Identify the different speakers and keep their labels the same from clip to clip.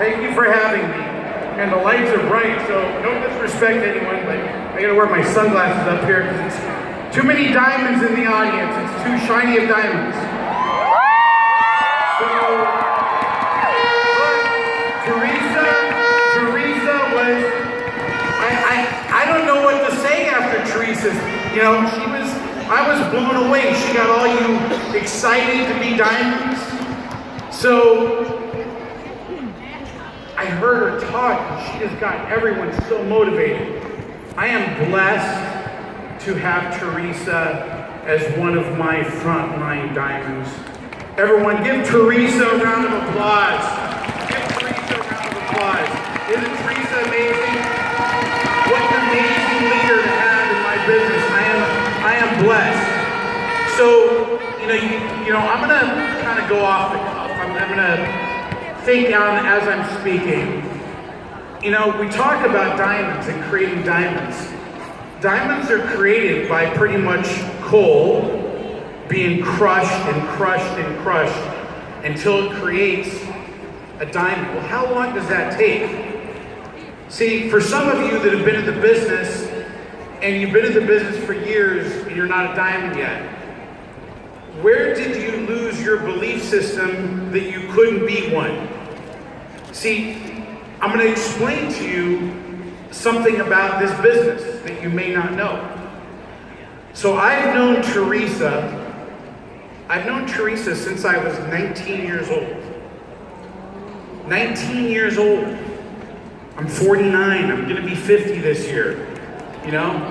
Speaker 1: Thank you for having me. And the lights are bright, so no disrespect to anyone, but I gotta wear my sunglasses up here because it's too many diamonds in the audience. It's too shiny of diamonds. So, Teresa was, I don't know what to say after Teresa's, you know, I was blown away. She got all you excited to be diamonds. So, I heard her talk, and she just got everyone so motivated. I am blessed to have Teresa as one of my frontline diamonds. Everyone, give Teresa a round of applause. Give Teresa a round of applause. Isn't Teresa amazing? What an amazing leader to have in my business. I am blessed. So, you know, I'm gonna kind of go off the cuff. I'm gonna think on as I'm speaking. You know, we talk about diamonds and creating diamonds. Diamonds are created by pretty much coal being crushed and crushed and crushed until it creates a diamond. Well, how long does that take? See, for some of you that have been in the business and you've been in the business for years and you're not a diamond yet, where did you lose your belief system that you couldn't be one? See, I'm going to explain to you something about this business that you may not know. So I've known Teresa since I was 19 years old. 19 years old. I'm 49, I'm going to be 50 this year, you know?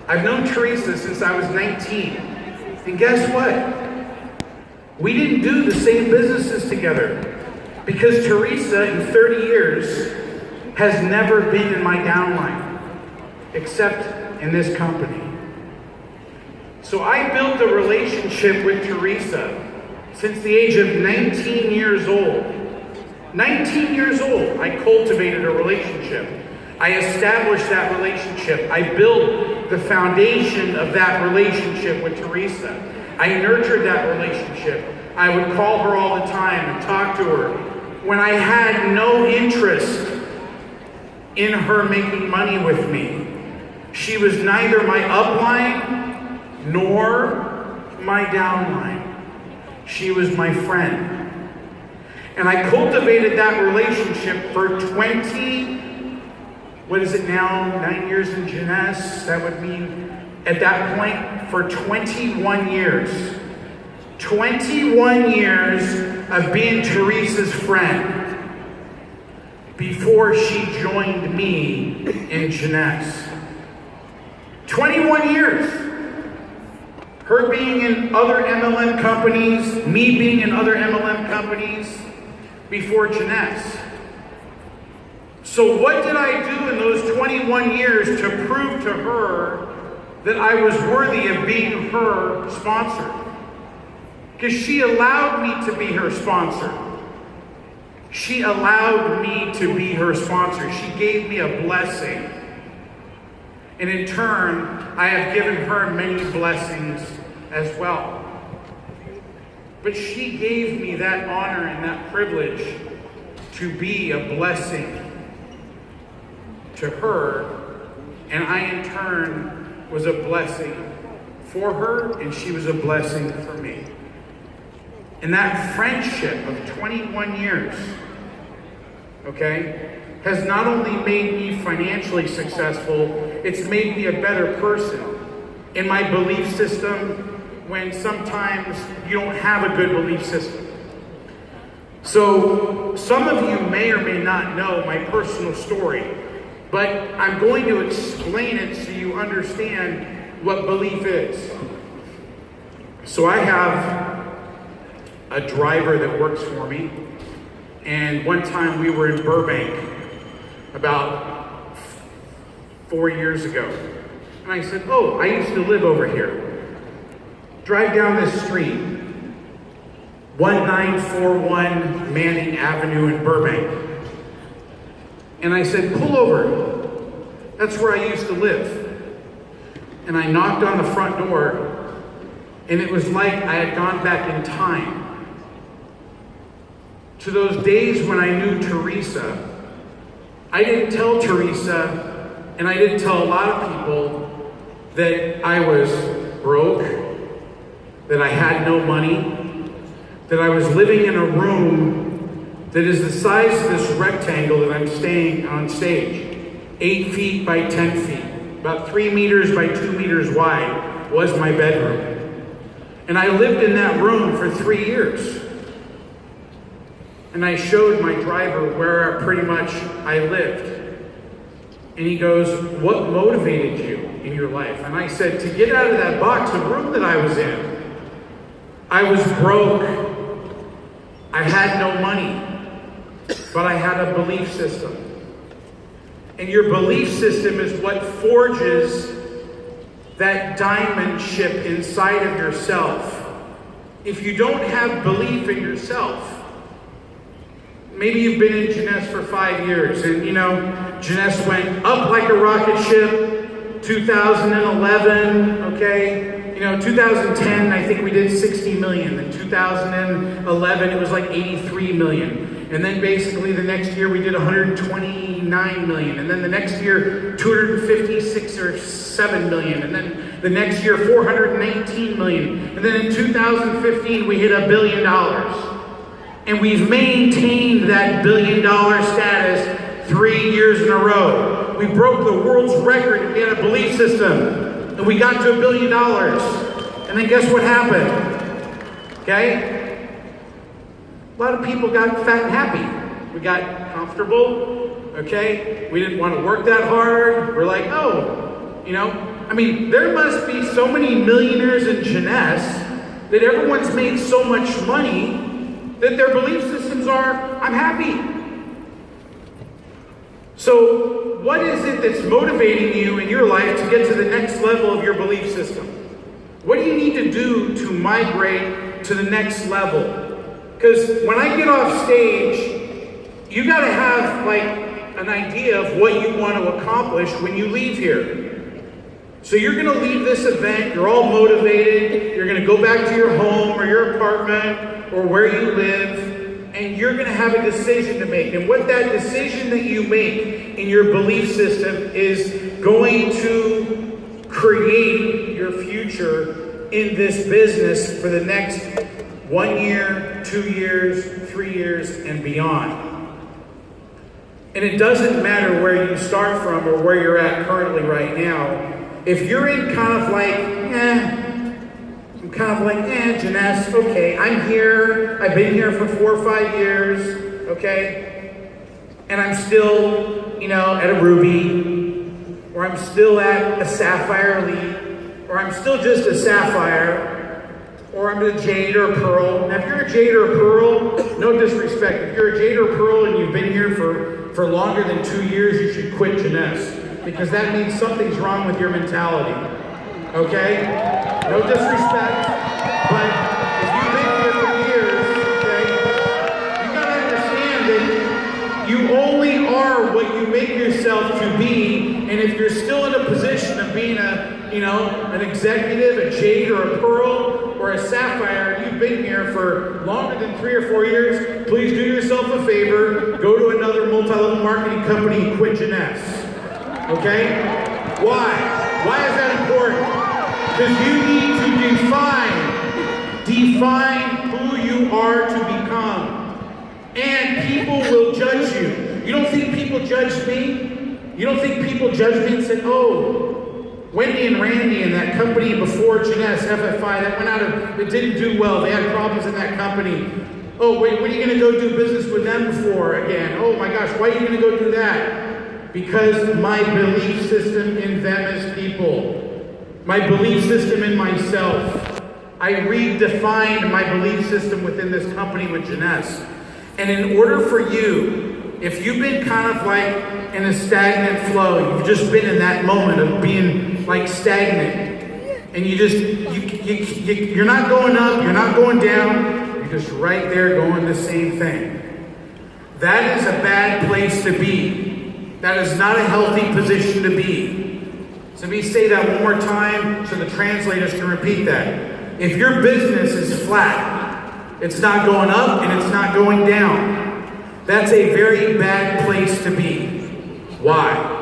Speaker 1: I've known Teresa since I was 19. And guess what? We didn't do the same businesses together because Teresa, in 30 years, has never been in my downline, except in this company. So I built a relationship with Teresa since the age of 19 years old. 19 years old, I cultivated a relationship. I established that relationship. I built the foundation of that relationship with Teresa. I nurtured that relationship. I would call her all the time and talk to her when I had no interest in her making money with me. She was neither my upline nor my downline. She was my friend. And I cultivated that relationship for 9 years in jeunesse? That would mean, at that point, for 21 years. 21 years of being Teresa's friend before she joined me in jeunesse. 21 years. Her being in other MLM companies, me being in other MLM companies before jeunesse. So what did I do in those 21 years to prove to her that I was worthy of being her sponsor? Because she allowed me to be her sponsor. She allowed me to be her sponsor. She gave me a blessing. And in turn, I have given her many blessings as well. But she gave me that honor and that privilege to be a blessing to her, and I in turn was a blessing for her, and she was a blessing for me. And that friendship of 21 years, okay, has not only made me financially successful, it's made me a better person in my belief system when sometimes you don't have a good belief system. So some of you may or may not know my personal story, but I'm going to explain it so you understand what belief is. So I have a driver that works for me, and one time we were in Burbank about 4 years ago. And I said, oh, I used to live over here. Drive down this street, 1941 Manning Avenue in Burbank. And I said, pull over. That's where I used to live. And I knocked on the front door, and it was like I had gone back in time to those days when I knew Teresa, I didn't tell Teresa, and I didn't tell a lot of people that I was broke, that I had no money, that I was living in a room that is the size of this rectangle that I'm staying on stage. 8 feet by 10 feet, about 3 meters by 2 meters wide was my bedroom. And I lived in that room for 3 years. And I showed my driver where pretty much I lived. And he goes, what motivated you in your life? And I said, to get out of that box, the room that I was in. I was broke. I had no money. But I had a belief system. And your belief system is what forges that diamond ship inside of yourself. If you don't have belief in yourself, maybe you've been in jeunesse for 5 years, and you know, jeunesse went up like a rocket ship, 2011, okay? You know, 2010, I think we did 60 million. In 2011, it was like 83 million. And then basically the next year we did 129 million. And then the next year, 256 or 7 million. And then the next year, 419 million. And then in 2015, we hit $1 billion. And we've maintained that $1 billion status 3 years in a row. We broke the world's record. We had a belief system. And we got to $1 billion. And then guess what happened? Okay? A lot of people got fat and happy. We got comfortable, okay? We didn't want to work that hard. We're like, oh, you know? I mean, there must be so many millionaires in jeunesse that everyone's made so much money that their belief systems are, I'm happy. So what is it that's motivating you in your life to get to the next level of your belief system? What do you need to do to migrate to the next level? Because when I get off stage, you got to have like an idea of what you want to accomplish when you leave here. So you're going to leave this event, you're all motivated, you're going to go back to your home or your apartment or where you live, and you're going to have a decision to make. And what that decision that you make in your belief system is going to create your future in this business for the next 1 year, 2 years, 3 years, and beyond. And it doesn't matter where you start from or where you're at currently right now. If you're in kind of like, jeunesse, okay, I'm here, I've been here for 4 or 5 years, okay, and I'm still, you know, at a ruby, or I'm still at a sapphire elite, or I'm still just a sapphire, or I'm a jade or a pearl. Now, if you're a jade or a pearl, no disrespect. If you're a jade or a pearl and you've been here for longer than 2 years, you should quit jeunesse. Because that means something's wrong with your mentality. Okay? No disrespect. But if you've been here for years, okay, you gotta understand that you only are what you make yourself to be. And if you're still in a position of being an executive, a jade or a pearl, or a sapphire, you've been here for longer than 3 or 4 years, please do yourself a favor, go to another multi-level marketing company and quit jeunesse. Okay? Why? Why is that important? Because you need to define who you are to become. And people will judge you. You don't think people judged me? You don't think people judged me and said, oh, Wendy and Randy and that company before jeunesse, FFI, that went out of, it didn't do well. They had problems in that company. Oh, wait, when are you going to go do business with them for again? Oh my gosh, why are you going to go do that? Because my belief system in them as people. My belief system in myself. I redefined my belief system within this company with jeunesse. And in order for you, if you've been kind of like in a stagnant flow, you've just been in that moment of being like stagnant, and you're not going up, you're not going down, you're just right there going the same thing. That is a bad place to be. That is not a healthy position to be. So let me say that one more time so the translators can repeat that. If your business is flat, it's not going up and it's not going down. That's a very bad place to be. Why?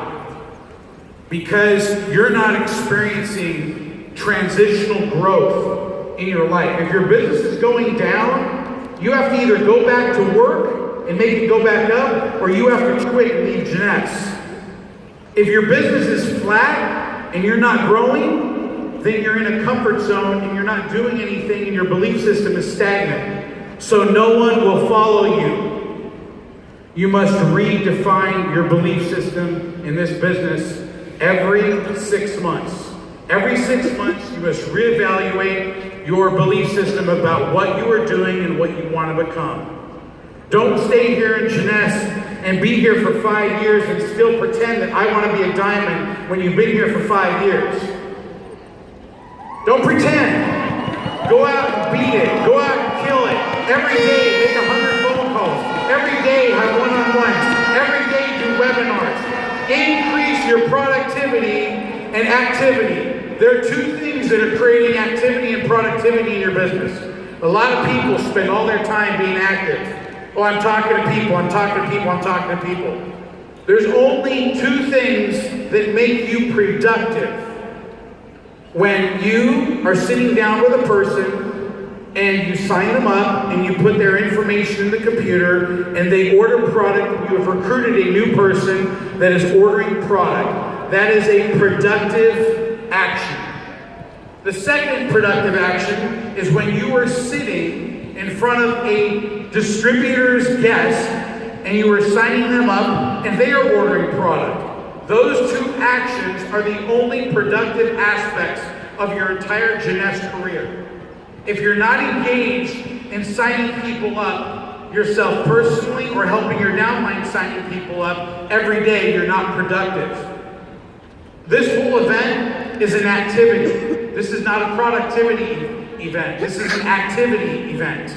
Speaker 1: Because you're not experiencing transitional growth in your life. If your business is going down, you have to either go back to work and make it go back up, or you have to quit and leave jeunesse. If your business is flat and you're not growing, then you're in a comfort zone and you're not doing anything and your belief system is stagnant. So no one will follow you. You must redefine your belief system in this business every 6 months. Every 6 months, you must reevaluate your belief system about what you are doing and what you want to become. Don't stay here in jeunesse and be here for 5 years and still pretend that I want to be a diamond when you've been here for 5 years. Don't pretend. Go out and beat it. Go out and kill it. Every day, make 100 phone calls. Every day, have one-on-ones. Every day, do webinars. Increase your productivity and activity. There are two things that are creating activity and productivity in your business. A lot of people spend all their time being active. Oh, I'm talking to people, I'm talking to people, I'm talking to people. There's only two things that make you productive. When you are sitting down with a person and you sign them up and you put their information in the computer and they order product, you have recruited a new person that is ordering product. That is a productive action. The second productive action is when you are sitting in front of a distributor's guest and you are signing them up and they are ordering product. Those two actions are the only productive aspects of your entire jeunesse career. If you're not engaged in signing people up yourself personally or helping your downline signing people up every day, you're not productive. This whole event is an activity. This is not a productivity event. This is an activity event.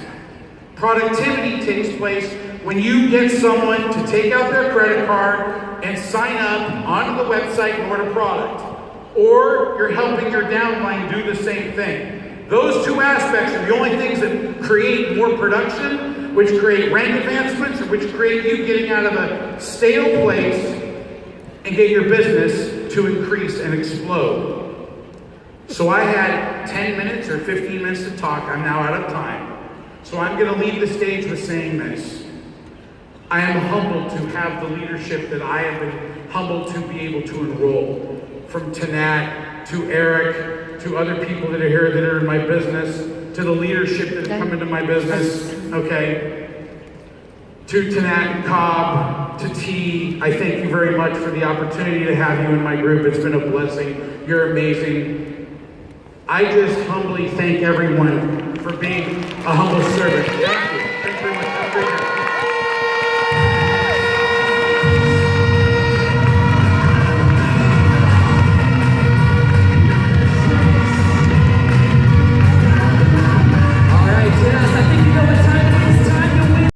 Speaker 1: Productivity takes place when you get someone to take out their credit card and sign up onto the website and order product. Or you're helping your downline do the same thing. Those two aspects are the only things that create more production, which create rank advancements, and which create you getting out of a stale place and get your business to increase and explode. So I had 10 minutes or 15 minutes to talk. I'm now out of time. So I'm going to leave the stage with saying this. I am humbled to have the leadership that I have been humbled to be able to enroll. From Tanat, to Eric, to other people that are here that are in my business, to the leadership that has come into my business, okay? To Tanat and Cobb, to T, I thank you very much for the opportunity to have you in my group. It's been a blessing. You're amazing. I just humbly thank everyone for being a humble servant.